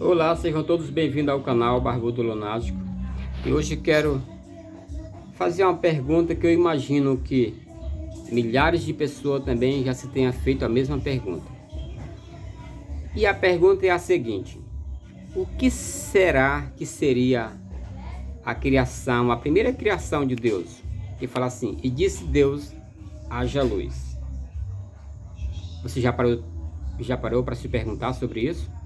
Olá, sejam todos bem-vindos ao canal Barbudo Lunático. E hoje quero fazer uma pergunta que eu imagino que milhares de pessoas também já se tenham feito a mesma pergunta. E a pergunta é a seguinte: o que será que seria a criação, a primeira criação de Deus? Que fala assim: e disse Deus, haja luz. Você já parou para se perguntar sobre isso?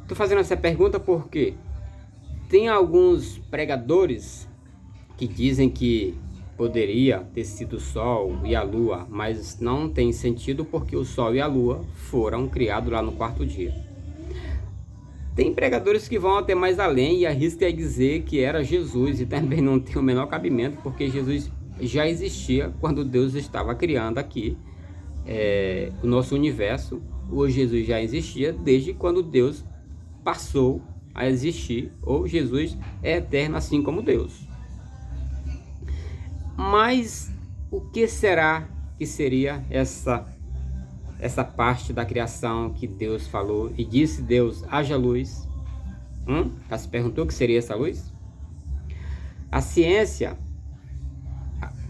Estou fazendo essa pergunta porque tem alguns pregadores que dizem que poderia ter sido o Sol e a Lua, mas não tem sentido porque o Sol e a Lua foram criados lá no quarto dia. Tem pregadores que vão até mais além e arriscam dizer que era Jesus, e também não tem o menor cabimento, porque Jesus já existia quando Deus estava criando aqui o nosso universo. O Jesus já existia desde quando Deus passou a existir, ou Jesus é eterno assim como Deus. Mas o que será que seria essa parte da criação que Deus falou e disse Deus, haja luz? Já se perguntou o que seria essa luz? A ciência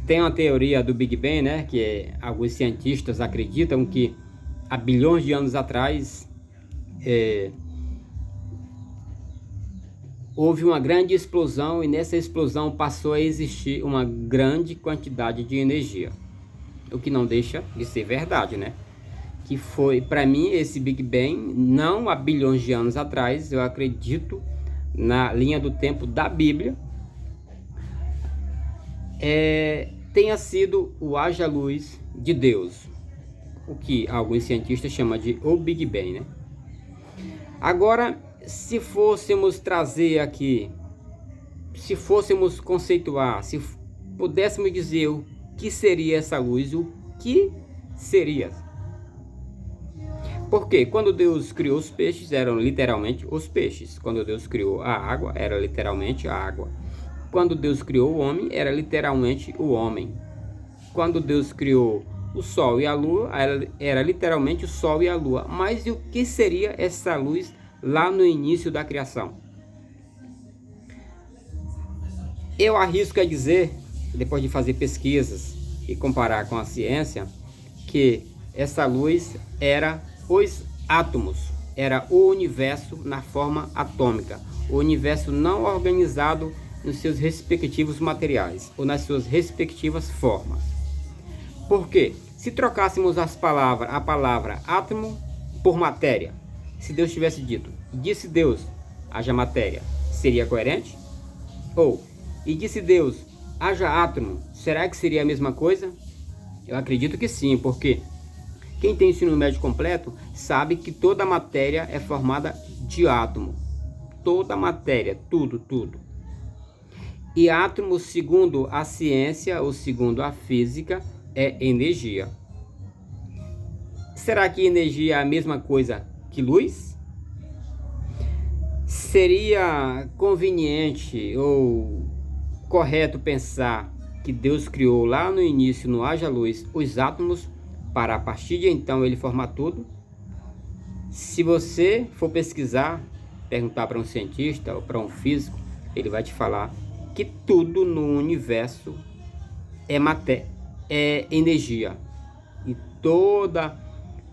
tem uma teoria do Big Bang, né, que alguns cientistas acreditam que há bilhões de anos atrás houve uma grande explosão, e nessa explosão passou a existir uma grande quantidade de energia, o que não deixa de ser verdade, né? Que foi, para mim, esse Big Bang, não há bilhões de anos atrás, eu acredito na linha do tempo da Bíblia, tenha sido o haja luz de Deus, o que alguns cientistas chamam de o Big Bang, né? Agora, se fôssemos trazer aqui, se fôssemos conceituar, se pudéssemos dizer o que seria essa luz, o que seria? Porque quando Deus criou os peixes, eram literalmente os peixes. Quando Deus criou a água, era literalmente a água. Quando Deus criou o homem, era literalmente o homem. Quando Deus criou o sol e a lua, era literalmente o sol e a lua. Mas e o que seria essa luz lá no início da criação? Eu arrisco a dizer, depois de fazer pesquisas e comparar com a ciência, que essa luz era os átomos, era o universo na forma atômica, o universo não organizado nos seus respectivos materiais ou nas suas respectivas formas. Por quê? Se trocássemos a palavra átomo por matéria, se Deus tivesse dito, disse Deus, haja matéria, seria coerente? Ou, e disse Deus, haja átomo, será que seria a mesma coisa? Eu acredito que sim, porque quem tem ensino médio completo sabe que toda matéria é formada de átomo. Toda matéria, tudo. E átomo, segundo a ciência ou segundo a física, é energia. Será que energia é a mesma coisa que luz? Seria conveniente ou correto pensar que Deus criou lá no início, no haja luz, os átomos para a partir de então ele formar tudo? Se você for pesquisar, perguntar para um cientista ou para um físico, ele vai te falar que tudo no universo é energia, e toda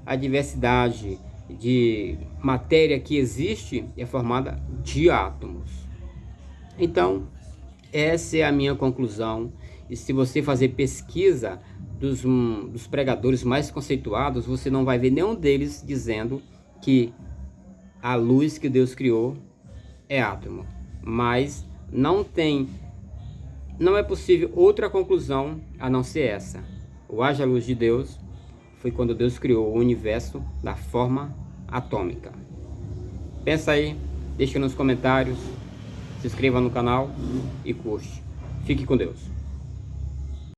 a diversidade de matéria que existe é formada de átomos. Então, essa é a minha conclusão. E se você fazer pesquisa dos pregadores mais conceituados, você não vai ver nenhum deles dizendo que a luz que Deus criou é átomo. Mas não é possível outra conclusão a não ser essa. O haja luz de Deus foi quando Deus criou o universo da forma atômica. Pensa aí, deixa nos comentários, se inscreva no canal e curte. Fique com Deus.